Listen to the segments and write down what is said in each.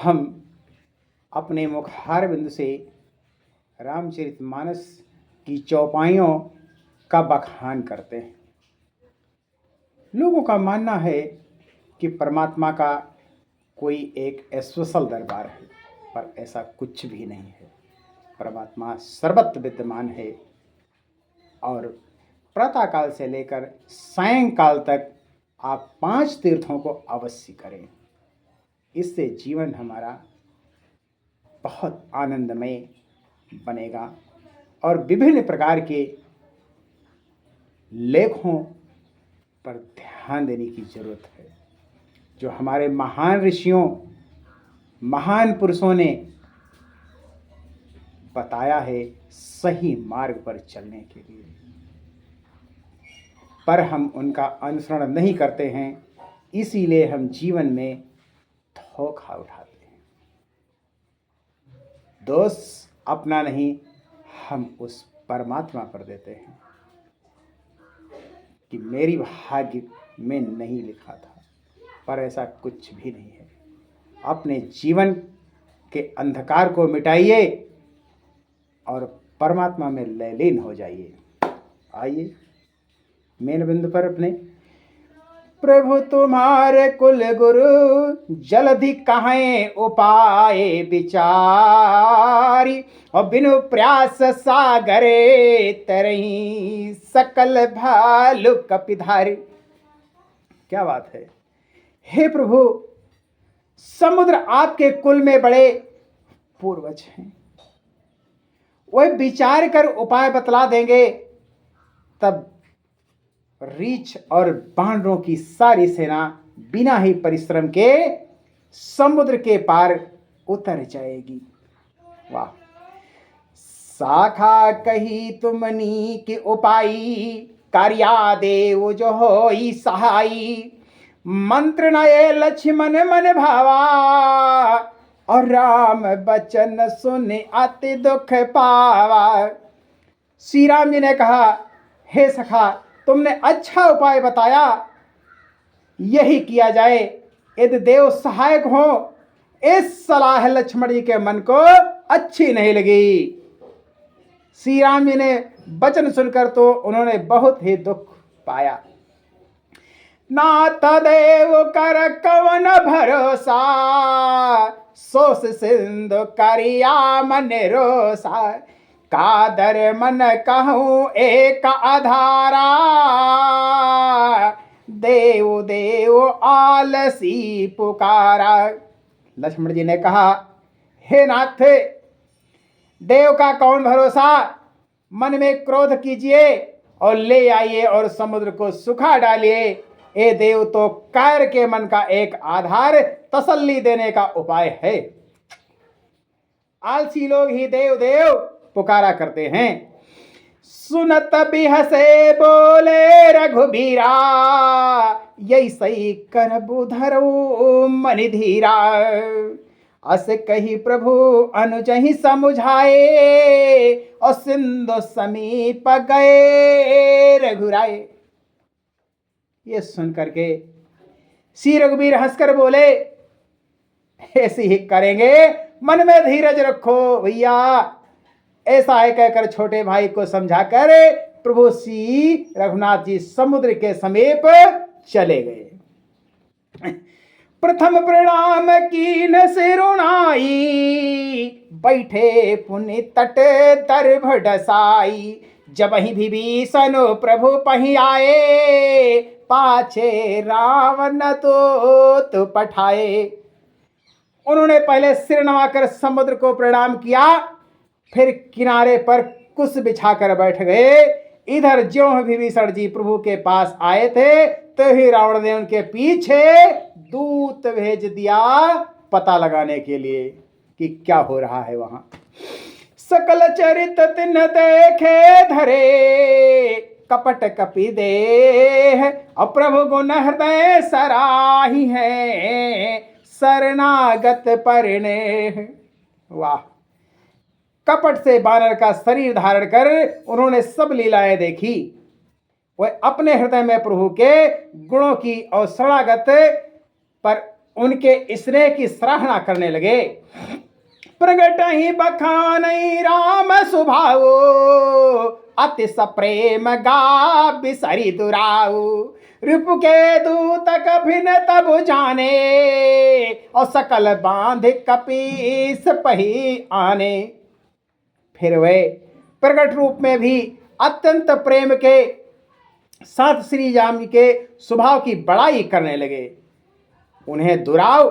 हम अपने मुखार बिंदु से रामचरितमानस की चौपाइयों का बखान करते हैं। लोगों का मानना है कि परमात्मा का कोई एक स्पेशल दरबार है, पर ऐसा कुछ भी नहीं है। परमात्मा सर्वत्र विद्यमान है और प्रातःकाल से लेकर सायंकाल तक आप 5 तीर्थों को अवश्य करें। इससे जीवन हमारा बहुत आनंदमय बनेगा और विभिन्न प्रकार के लेखों पर ध्यान देने की जरूरत है। जो हमारे महान ऋषियों, महान पुरुषों ने बताया है सही मार्ग पर चलने के लिए, पर हम उनका अनुसरण नहीं करते हैं, इसीलिए हम जीवन में धोखा उठाते हैं। दोष अपना नहीं, हम उस परमात्मा पर देते हैं कि मेरी भाग्य में नहीं लिखा था, पर ऐसा कुछ भी नहीं है। अपने जीवन के अंधकार को मिटाइए और परमात्मा में लयलीन हो जाइए। आइए मेन बिंदु पर अपने। प्रभु तुम्हारे कुल गुरु जलधि कहें उपाय विचारी, और बिनु प्रयास सागरे तरही सकल भालु कपिधारी। क्या बात है। हे प्रभु, समुद्र आपके कुल में बड़े पूर्वज हैं, वह विचार कर उपाय बतला देंगे, तब रीछ और बानरों की सारी सेना बिना ही परिश्रम के समुद्र के पार उतर जाएगी। वाह। शाखा कही तुमनी के उपाई, कार्या देव जो होई सहाई। मंत्र नए लक्ष्मण मन भावा, और राम बचन सुने अति दुख पावा। श्री राम जी ने कहा, हे सखा, तुमने अच्छा उपाय बताया, यही किया जाए। यदि देव सहायक हो, इस सलाह लक्ष्मण जी के मन को अच्छी नहीं लगी। श्री राम जी ने वचन सुनकर तो उन्होंने बहुत ही दुख पाया। नाथ देव कर कवन भरोसा, सोस सिंधु करिया मन रोसा। कादर मन कहूँ एक आधारा, देव देव आलसी पुकारा। लक्ष्मण जी ने कहा, हे नाथ, देव का कौन भरोसा। मन में क्रोध कीजिए और ले आइए और समुद्र को सुखा डालिए। ए देव तो कायर के मन का एक आधार, तसल्ली देने का उपाय है। आलसी लोग ही देव देव पुकारा करते हैं। सुनत बिहसे बोले रघुबीरा, यही सही कर बुधरो मन धीरा। अस कही प्रभु अनुजहि समुझाए, और सिंधु समीप गए रघुराए। ये सुन करके श्री रघुबीर हंसकर बोले, ऐसे ही करेंगे, मन में धीरज रखो भैया। ऐसा है कहकर छोटे भाई को समझाकर प्रभु श्री रघुनाथ जी समुद्र के समीप चले गए। प्रथम प्रणाम कीन सिरुनाई, बैठे पुनि तट दर्भ डसाई। जब ही विभीषण प्रभु पही आए, पाछे रावण तो पठाए। उन्होंने पहले सिर नवाकर समुद्र को प्रणाम किया, फिर किनारे पर कुश बिछाकर बैठ गए। इधर ज्यों विभीषण जी प्रभु के पास आए थे, तो ही रावण ने उनके पीछे दूत भेज दिया पता लगाने के लिए कि क्या हो रहा है वहां। सकल चरित तिन देखे धरे, कपट कपि देह, और प्रभु गुण हृदय सराही है, शरणागत परिणय। वाह। कपट से बानर का शरीर धारण कर उन्होंने सब लीलाएं देखी। वह अपने हृदय में प्रभु के गुणों की और शरणागत पर उनके स्नेह की सराहना करने लगे। प्रगट ही बखानई राम सुभाऊ, अति सप्रेम गा बिसरी दुराऊ। रिपु के दूत कभिन तब जाने, और सकल बांध कपीस पही आने। फिर वे प्रकट रूप में भी अत्यंत प्रेम के साथ श्री राम के स्वभाव की बड़ाई करने लगे। उन्हें दुराव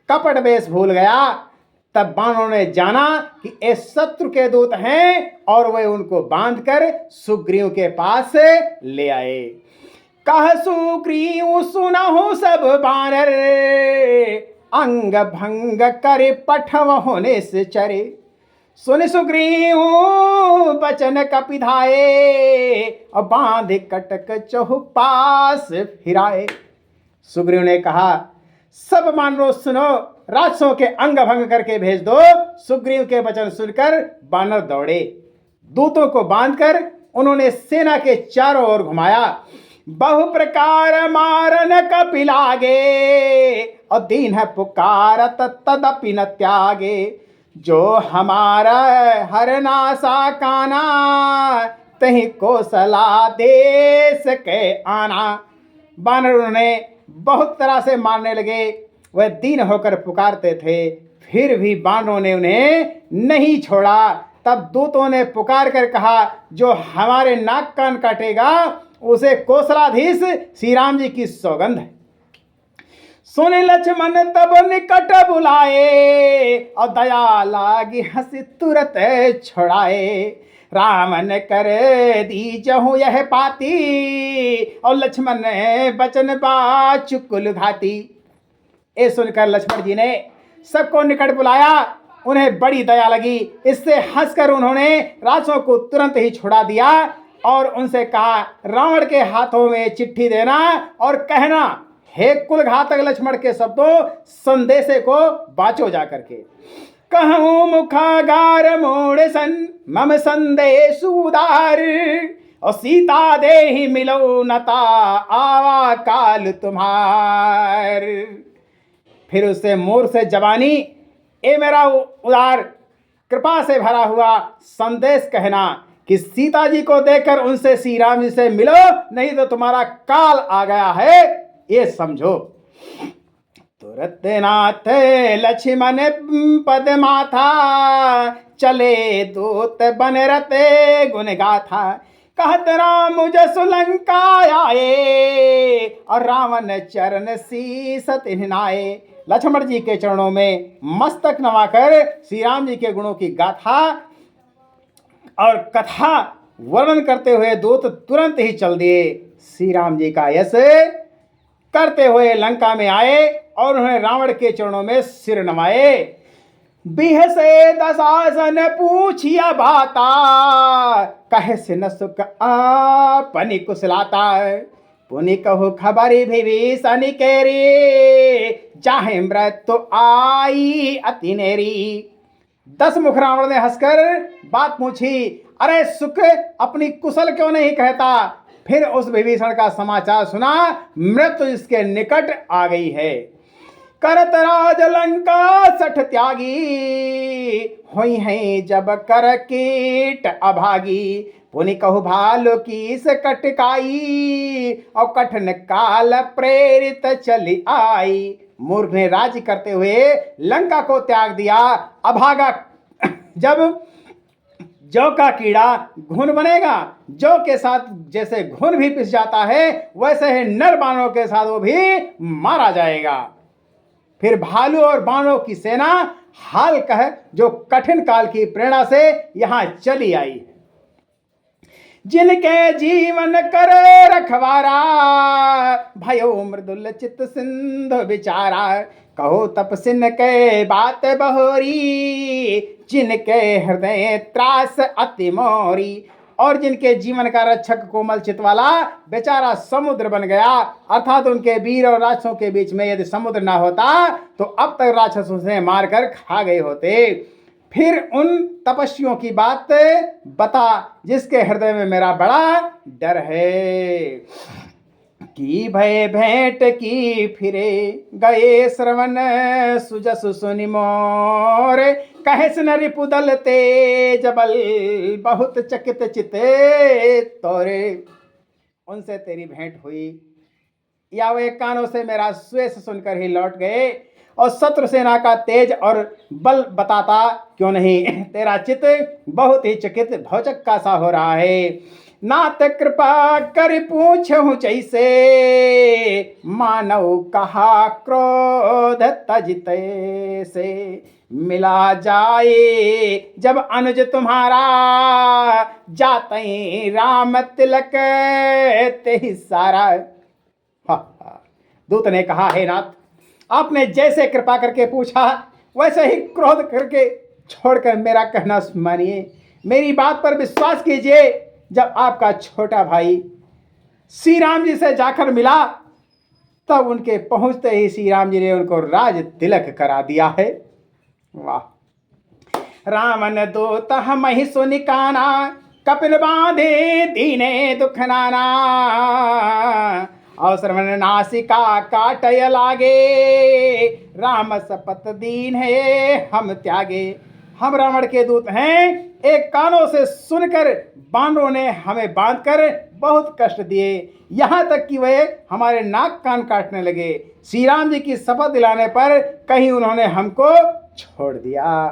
कपट वेश भूल गया। तब बाणों ने जाना कि ये शत्रु के दूत हैं, और वे उनको बांधकर सुग्रीव के पास ले आए। कह सुग्रीव सुनहु सब बानर, अंग भंग करे पठव होने से चरे। सुन सुग्रीव बचन कपिधाए, और बांध कटक चहुपास फिराए। सुग्रीव ने कहा, सब मानव सुनो, राक्षसों के अंग भंग करके भेज दो। सुग्रीव के वचन सुनकर बानर दौड़े। दूतों को बांधकर उन्होंने सेना के चारों ओर घुमाया। बहु प्रकार मारन कपिलागे, और दीन है पुकारत तदपि न त्यागे। जो हमारा हरनासा काना, तही कोसला देश के आना। बानर उन्होंने बहुत तरह से मारने लगे। वह दीन होकर पुकारते थे, फिर भी बानरों ने उन्हें नहीं छोड़ा। तब दूतों ने पुकार कर कहा, जो हमारे नाक कान काटेगा उसे कोसलाधीश श्री राम जी की सौगंध है। सुन लक्ष्मण तब निकट बुलाए, और दया लागी हंसी तुरत छोड़ाए। रामन कर दीजहु यह पाती, और लक्ष्मण ने बचन बाचुकुल घाती। ये सुनकर लक्ष्मण जी ने सबको निकट बुलाया। उन्हें बड़ी दया लगी। इससे हंसकर उन्होंने राक्षसों को तुरंत ही छुड़ा दिया, और उनसे कहा, रावण के हाथों में चिट्ठी देना और कहना, हे कुल घातक लक्ष्मण के शब्दों संदेशे को बाचो जा करके। कहूँ मुखागार मोड़ सन मम संदेश उदार, और सीता देहि मिलो नता आवा काल तुम्हार। फिर उससे मोर से जवानी, ए मेरा उदार कृपा से भरा हुआ संदेश कहना कि सीता जी को देखकर उनसे श्री राम जी से मिलो, नहीं तो तुम्हारा काल आ गया है, ये समझो। तुरत नाथ लक्ष्मण पद माथा, चले दूत बन रते गुण गाथा। कहत राम जसु लंका आए, और रावण चरण शीस तिन्हाए। लक्ष्मण जी के चरणों में मस्तक नवाकर श्री राम जी के गुणों की गाथा और कथा वर्णन करते हुए दूत तुरंत ही चल दिए। श्री राम जी का यश करते हुए लंका में आए, और उन्होंने रावण के चरणों में सिर नवाए। बिह से दशासन पूछिया बाता, कहे से न सुख आपनी कुशलाता। पुनि कहु खबरी विभीषण केरी, चाहे मृत्यु आई अति नेरी। 10 मुख रावण ने हंसकर बात पूछी, अरे सुख अपनी कुशल क्यों नहीं कहता। फिर उस विभीषण का समाचार सुना, मृत्यु इसके निकट आ गई है। करत राज लंका सठ त्यागी, हुई है जब कर कीट अभागी। पुनि कहु भालु की कटकाई, और कठिन काल प्रेरित चली आई। मूर्ख ने राज्य करते हुए लंका को त्याग दिया। अभागा जब जौ का कीड़ा घुन बनेगा, जौ के साथ जैसे घुन भी पिस जाता है, वैसे ही नर बानों के साथ वो भी मारा जाएगा। फिर भालू और बानों की सेना हाल कह जो कठिन काल की प्रेरणा से यहां चली आई। जिनके जीवन करे रखवारा, भयो मृदुल चित सिंधु विचारा। कहो तपसिन के बात बहोरी, जिनके हृदय त्रास अति मोरी। और जिनके जीवन का रक्षक कोमल चित वाला बेचारा समुद्र बन गया। अर्थात उनके वीर और राक्षसों के बीच में यदि समुद्र ना होता तो अब तक राक्षस उसे मारकर खा गए होते। फिर उन तपस्वियों की बात बता जिसके हृदय में मेरा बड़ा डर है। की भय भेंट की फिरे गए श्रवण सुजस सुनि मोर कहेस न रिपुदल तेज बल बहुत चकित चिते तोरे। उनसे तेरी भेंट हुई या वे कानों से मेरा स्वेश सुनकर ही लौट गए और शत्रु सेना का तेज और बल बताता क्यों नहीं। तेरा चित्त बहुत ही चकित भौचक्का सा हो रहा है। नाथ कृपा कर पूछूं जैसे मानव कहा क्रोध तजते से मिला जाए जब अनुज तुम्हारा जाते राम तिलक ते ही सारा। दूत ने कहा, हे नाथ, आपने जैसे कृपा करके पूछा वैसे ही क्रोध करके छोड़कर मेरा कहना मानिए, मेरी बात पर विश्वास कीजिए। जब आपका छोटा भाई श्री राम जी से जाकर मिला तब उनके पहुंचते ही श्री राम जी ने उनको राज तिलक करा दिया है। वाह! रामन दूत हम ही सुनिकाना कपिल बांधे दीने दुख नाना अवसर मन नासिका काटय लागे राम सपत दीन है हम त्यागे। हम रावण के दूत हैं, एक कानों से सुनकर बानरों ने हमें बांधकर बहुत कष्ट दिए, यहाँ तक कि वे हमारे नाक कान काटने लगे। श्री राम जी की शपथ दिलाने पर कहीं उन्होंने हमको छोड़ दिया।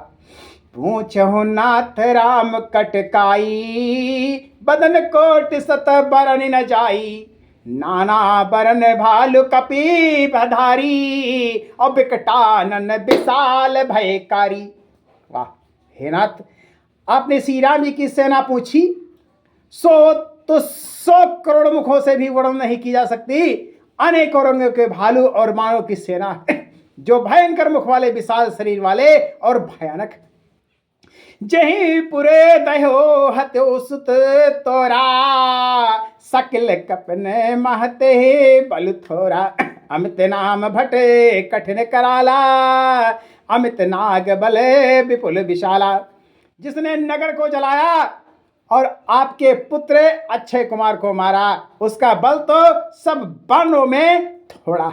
पूछो नाथ राम कटकाई बदन कोट सत बरन न जाई नाना बरन भालु कपी बधारी और बिकटानन विशाल भयकारी। वाह! हे नाथ, आपने श्री राम जी की सेना पूछी तो 100 करोड़ मुखों से भी वर्णन नहीं की जा सकती। अनेकों रंगों के भालू और मानव की सेना है जो भयंकर मुख वाले विशाल शरीर वाले और भयानक। जही पुरे दहो हत्यो सुत तोरा सकल कपन महते बल थोरा अमित नाम भटे कठिन कराला अमित नाग बल विपुल विशाला। जिसने नगर को जलाया और आपके पुत्र अक्षय कुमार को मारा उसका बल तो सब बाणों में थोड़ा।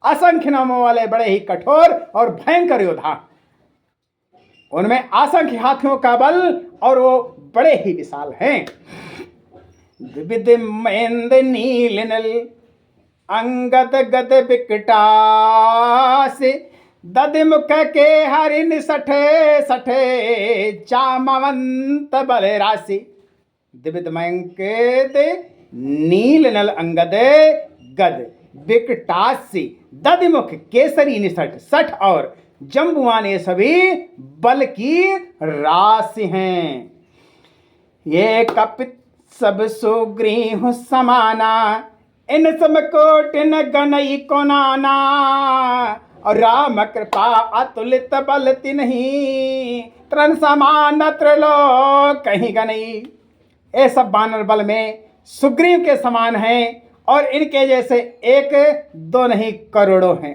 असंख्य नामों वाले बड़े ही कठोर और भयंकर योद्धा, उनमें असंख्य हाथियों का बल और वो बड़े ही विशाल हैं। विविध महेंद्र नील नल अंगद गद विकटास ददिमुख के हरिन सठे सठे चामवंत बल राशि। दिविद मयंक नील नल अंगद गद विकटासी ददिमुख केसरी निसठ सठ और जम्बुआन ये सभी बल की राशि हैं। ये कपित सब सुग्रीव समाना इन सब कोट न गनई को नाना और राम कृपा अतुलित बल तिन्ही तरण समान त्रिलोक कहीं गनई। ये सब बानर बल में सुग्रीव के समान हैं और इनके जैसे एक दो नहीं करोड़ों हैं।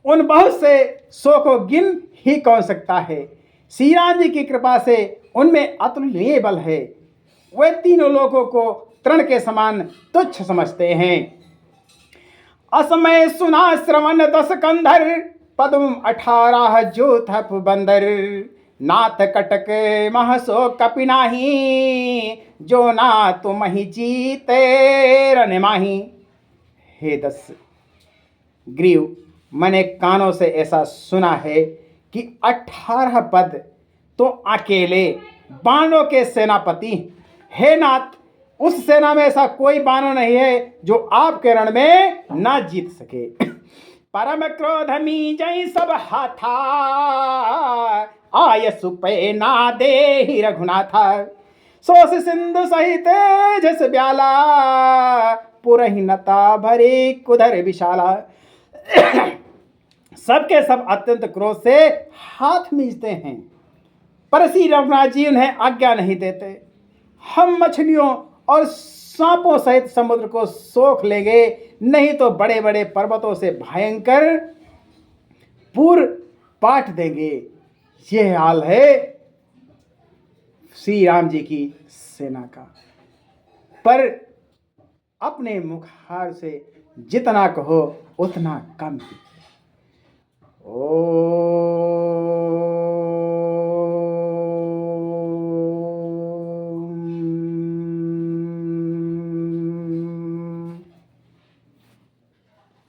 उन बहुत से 100 को गिन ही कौन सकता है। श्री राम जी की कृपा से उनमें अतुलनीय बल है। वे तीनों लोगों को तृण के समान तुच्छ समझते हैं। असमय सुना श्रवण 10 कंधर पद्म 18 जो थप बंदर नाथ कटक महसो कपिनाही जो ना तुम ही जीते रन माही। हे 10 ग्रीव, मैंने कानों से ऐसा सुना है कि 18 पद तो अकेले बाणों के सेनापति। हे नाथ, उस सेना में ऐसा कोई बानर नहीं है जो आपके रण में ना जीत सके। परम क्रोध मी जय सब हाथा आय सुपे ना दे रघुनाथा सोस सिंधु सहित जस ब्याला पुरहीनता भरी कुधर विशाला। सबके सब अत्यंत क्रोध से हाथ मींचते हैं पर श्री रघुनाथ जी उन्हें आज्ञा नहीं देते। हम मछलियों और सांपों सहित समुद्र को सोख लेंगे, नहीं तो बड़े बड़े पर्वतों से भयंकर पूर पाट देंगे। यह हाल है श्री राम जी की सेना का। पर अपने मुखार से जितना कहो उतना कम ही। ओ